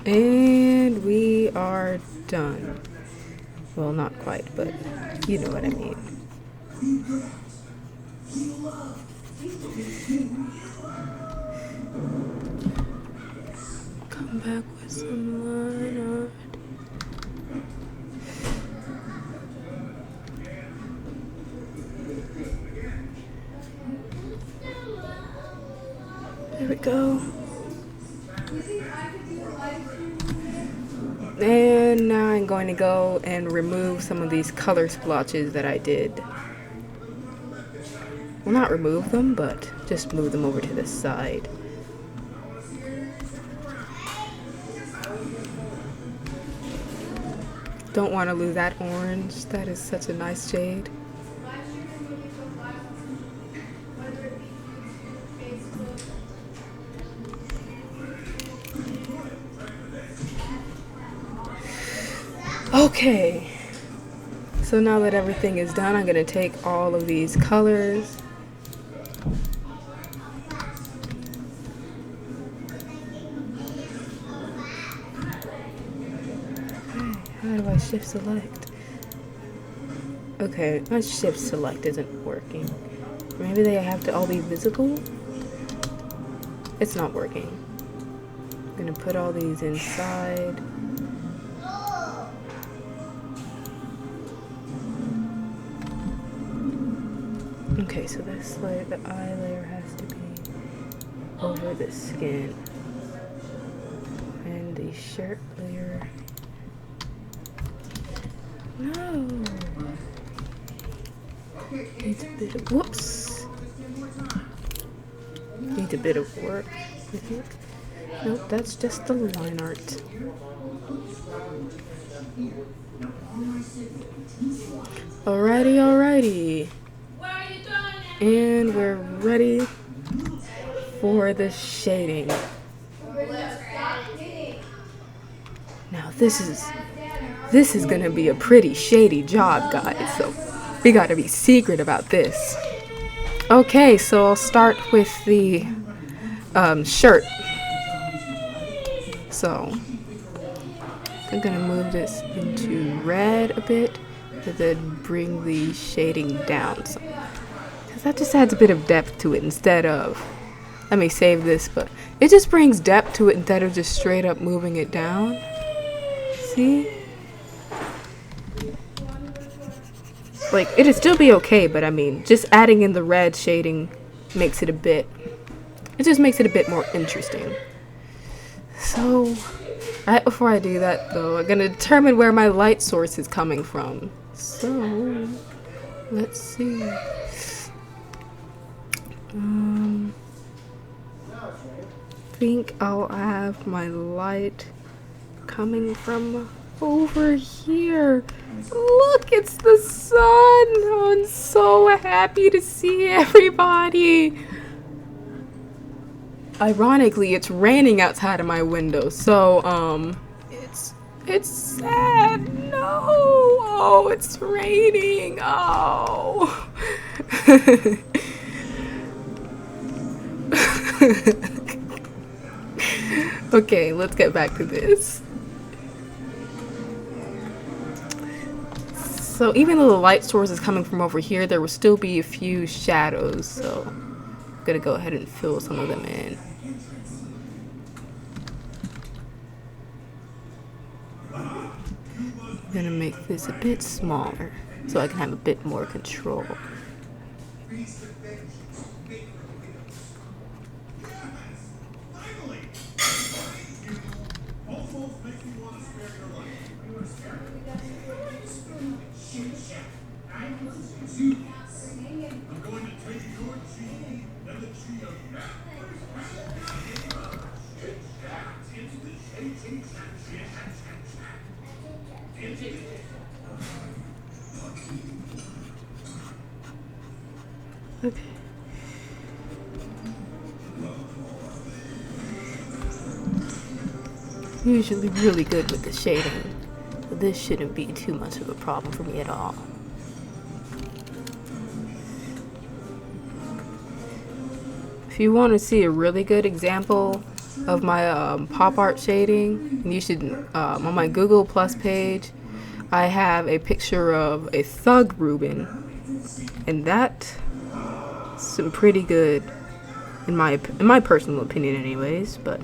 And we are done. Well, not quite, but you know what I mean. Come back with some line art. There we go. And now I'm going to go and remove some of these color splotches that I did. Well, not remove them, but just move them over to the side. Don't want to lose that orange. That is such a nice shade. Okay, so now that everything is done, I'm going to take all of these colors how do I shift select? Okay, my shift select isn't working. Maybe they have to all be visible? It's not working. I'm going to put all these inside. Okay, so this layer, the eye layer has to be over the skin. And the shirt layer. No! Needs a bit of, whoops! Needs a bit of work, I think. Nope, that's just the line art. Alrighty, alrighty. And we're ready for the shading. Now this is gonna be a pretty shady job, guys, so we gotta be secret about this. Okay, so I'll start with the shirt. So I'm gonna move this into red a bit and then bring the shading down some. That just adds a bit of depth to it instead of, let me save this, but it just brings depth to it instead of just straight up moving it down. See? Like, it'd still be okay, but I mean, just adding in the red shading makes it it just makes it a bit more interesting. So, right before I do that though, I'm gonna determine where my light source is coming from. So, let's see. I think I'll have my light coming from over here. Look, it's the sun. Oh, I'm so happy to see everybody. Ironically, it's raining outside of my window, so it's sad. No. Oh, it's raining. Oh. Okay, let's get back to this. So even though the light source is coming from over here, there will still be a few shadows, so I'm gonna go ahead and fill some of them in. I'm gonna make this a bit smaller so I can have a bit more control. Okay. Usually really good with the shading, but this shouldn't be too much of a problem for me at all. If you want to see a really good example of my pop art shading. And you should, on my Google Plus page, I have a picture of a thug Reuben. And that's some pretty good, in my personal opinion anyways, but...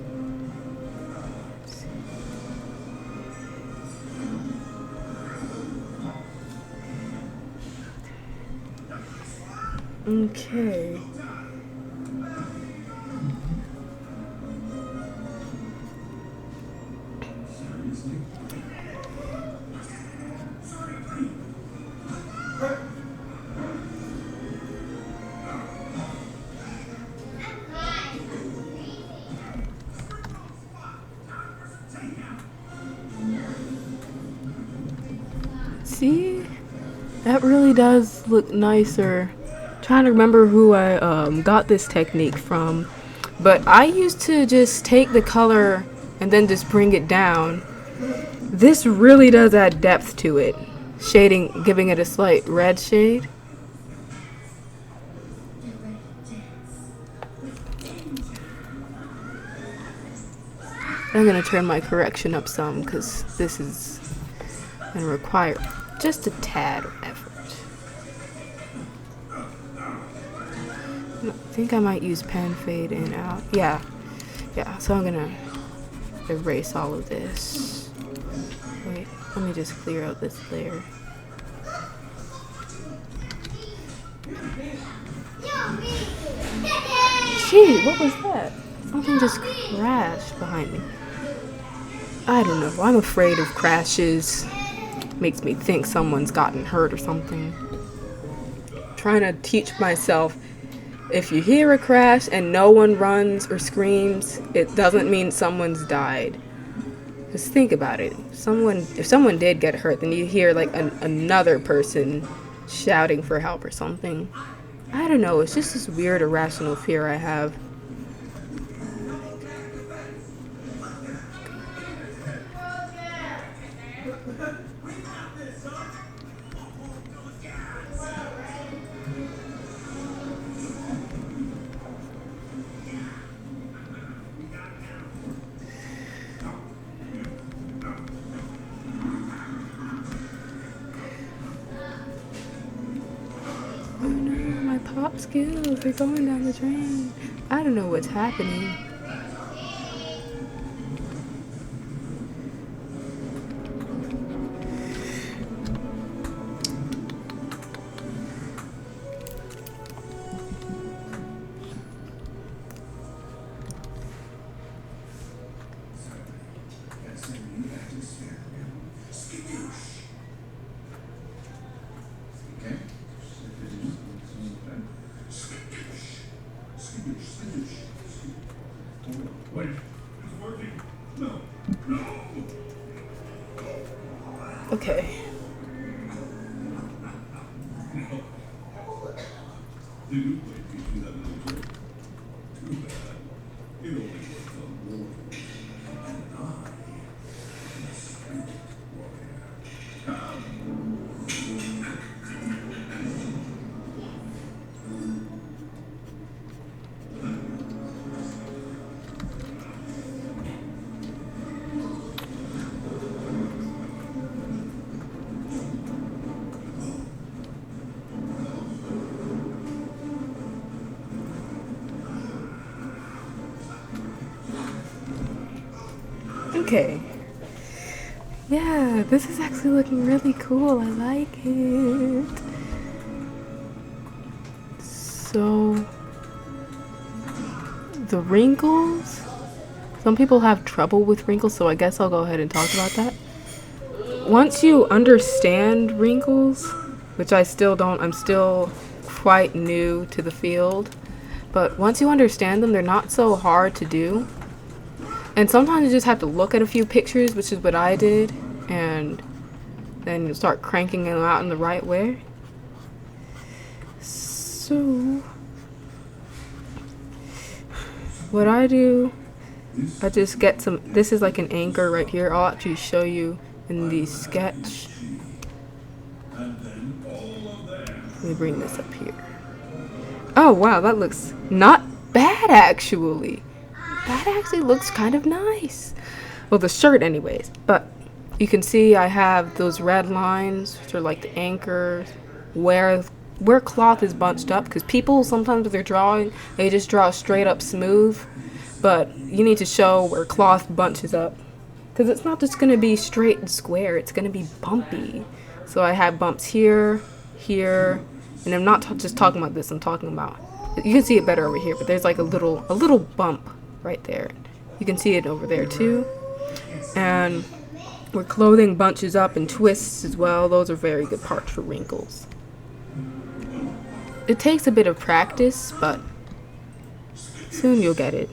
Okay. See? That really does look nicer. Trying to remember who I got this technique from, but I used to just take the color and then just bring it down. This really does add depth to it, shading, giving it a slight red shade. I'm gonna turn my correction up some because this is gonna require just a tad of effort. I think I might use pen fade in out. Yeah, so I'm gonna erase all of this. Wait, let me just clear out this layer. Gee, what was that? Something just crashed behind me. I don't know, I'm afraid of crashes. Makes me think someone's gotten hurt or something. Trying to teach myself, if you hear a crash and no one runs or screams, it doesn't mean someone's died. Just think about it. If someone did get hurt, then you hear like another person shouting for help or something. I don't know, it's just this weird irrational fear I have. Pop skills, they're going down the drain. I don't know what's happening. Okay. Okay. Yeah, this is actually looking really cool. I like it. So, the wrinkles. Some people have trouble with wrinkles, so I guess I'll go ahead and talk about that. Once you understand wrinkles, which I still don't, I'm still quite new to the field, but once you understand them, they're not so hard to do. And sometimes you just have to look at a few pictures, which is what I did, and then you start cranking them out in the right way. So, what I do, I just get some, this is like an anchor right here. I'll actually show you in the sketch. Let me bring this up here. Oh wow, that looks not bad actually. that actually looks kind of nice. Well, the shirt anyways. But you can see I have those red lines, which are like the anchors, where cloth is bunched up. Because people sometimes when they're drawing, they just draw straight up smooth. But you need to show where cloth bunches up. Because it's not just going to be straight and square. It's going to be bumpy. So I have bumps here, here. And I'm not just talking about this. I'm talking about... You can see it better over here. But there's like a little bump right there. You can see it over there too. And where clothing bunches up and twists as well. Those are very good parts for wrinkles. It takes a bit of practice, but soon you'll get it.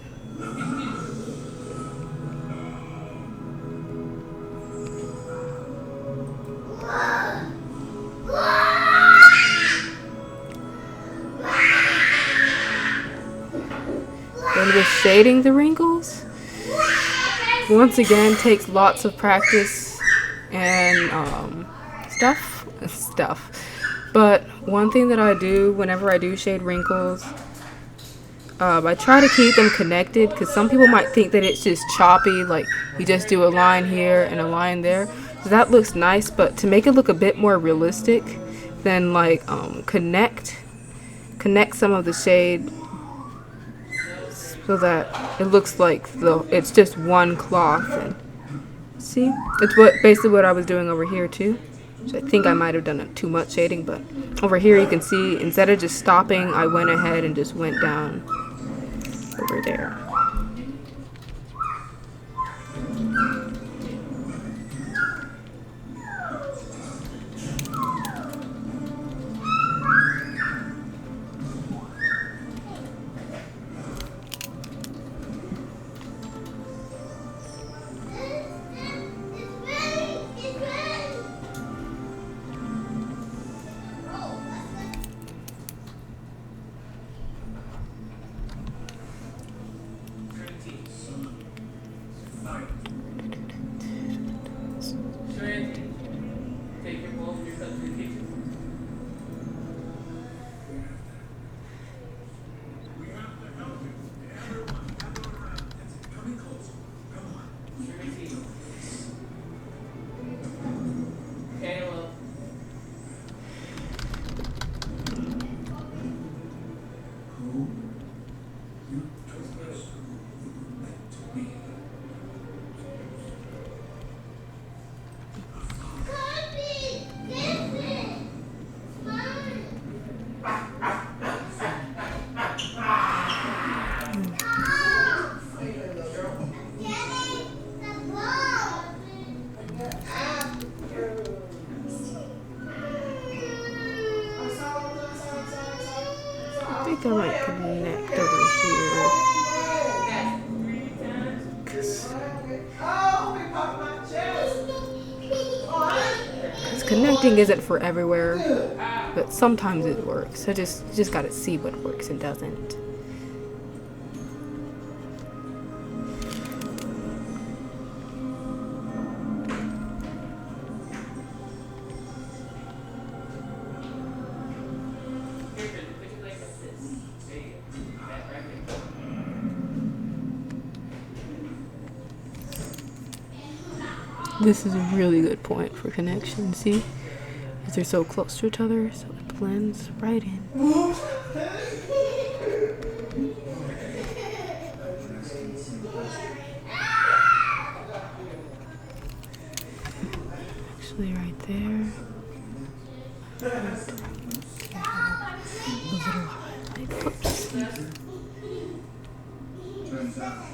Then with shading the wrinkles, once again takes lots of practice and stuff. But one thing that I do whenever I do shade wrinkles, I try to keep them connected, because some people might think that it's just choppy, like you just do a line here and a line there. So that looks nice, but to make it look a bit more realistic, then like connect some of the shade so that it looks like it's just one cloth. And see, it's basically what I was doing over here too. So I think I might have done too much shading, but over here you can see instead of just stopping, I went ahead and just went down over there. I think I might connect over here. Because connecting isn't for everywhere, but sometimes it works. You just gotta see what works and doesn't. This is a really good point for connection, see? Because they're so close to each other, so it blends right in. Actually, right there. A little highlight. Oops. Turns out.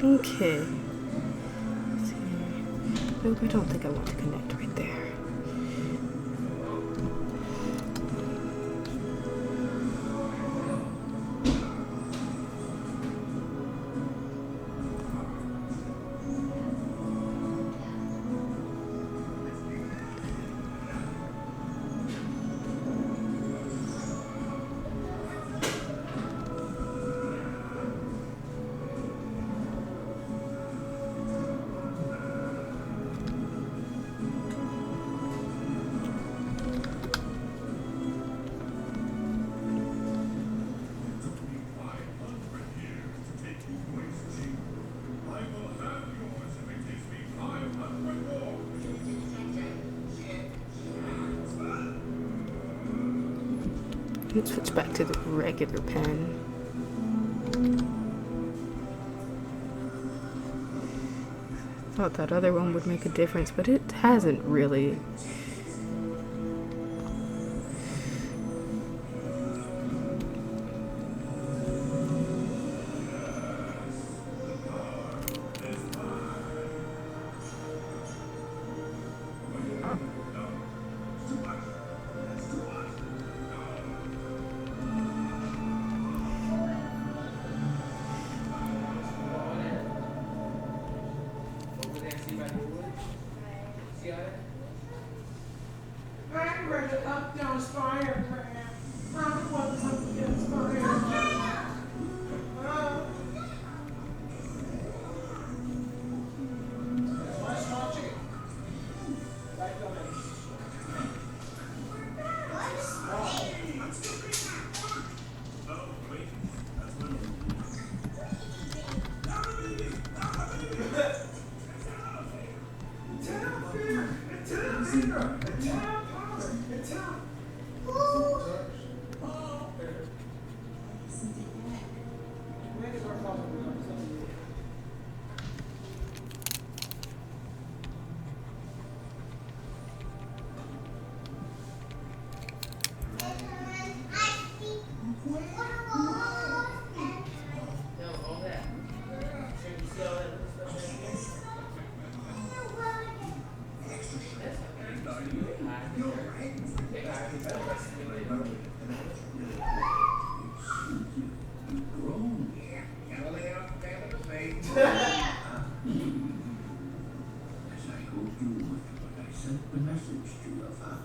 Okay. Let's see. Nope, I don't think I want to connect right there. Let's switch back to the regular pen. Thought that other one would make a difference, but it hasn't really. I'm ready to up down fire, I'm one up against fire. Let's watch it. Right on it. The message to your father.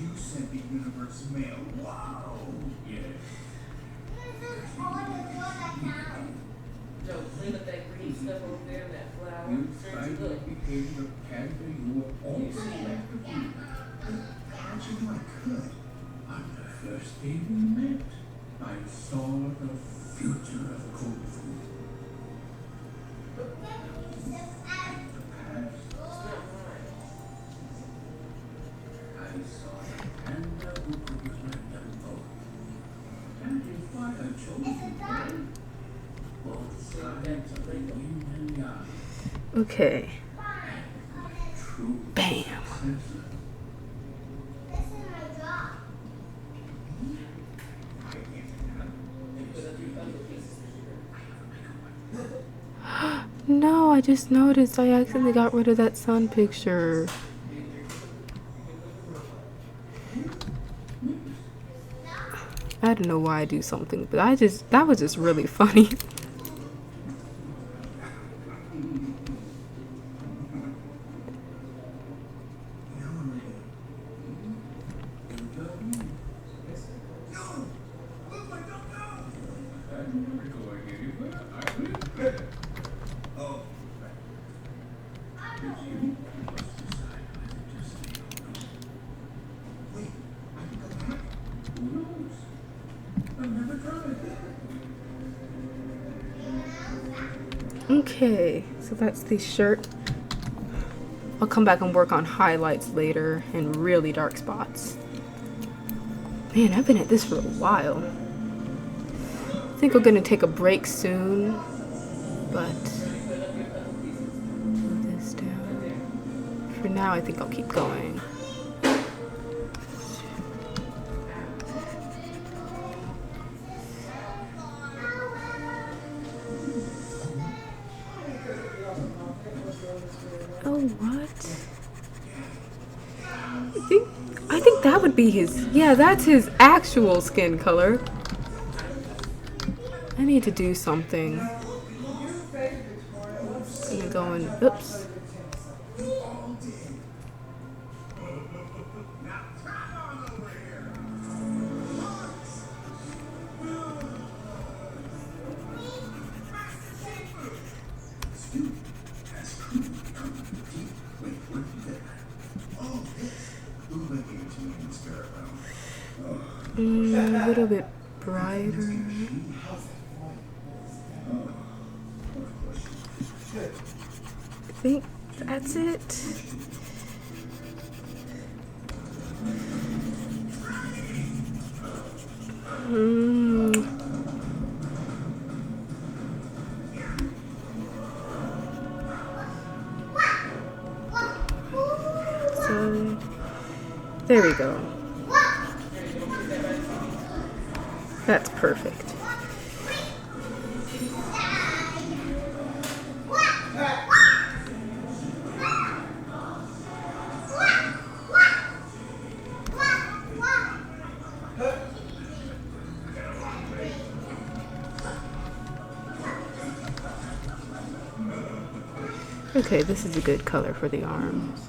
You sent the universe mail. Wow. Yes. Joe, clean up that green stuff over there and that flower. You Serves you good. became the character you were always meant to be. How'd you know I could? On the first day we met, I saw the future of Kung Fu. The past. I saw the panda who could let them go. And if I had chosen both sides of the yin and yang. Okay. True Bam. success. No, I just noticed I accidentally got rid of that sun picture. I don't know why I do something, but that was just really funny. Okay, so that's the shirt. I'll come back and work on highlights later and really dark spots. Man, I've been at this for a while. I think we're gonna take a break soon, but move this down. For now, I think I'll keep going. Oh, what? I think that would be his. Yeah, that's his actual skin color. I need to do something. Let me go in. Oops. A little bit brighter. I think that's it. So, there we go. That's perfect. Okay, this is a good color for the arms.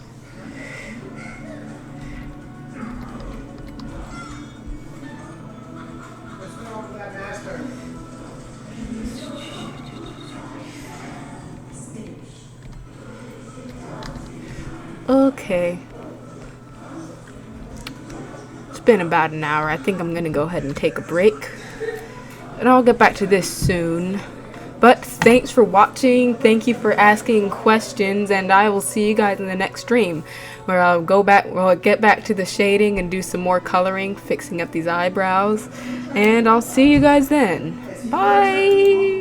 Okay. It's been about an hour. I think I'm gonna go ahead and take a break. And I'll get back to this soon. But thanks for watching. Thank you for asking questions. And I will see you guys in the next stream, where I'll get back to the shading and do some more coloring, fixing up these eyebrows. And I'll see you guys then. Bye!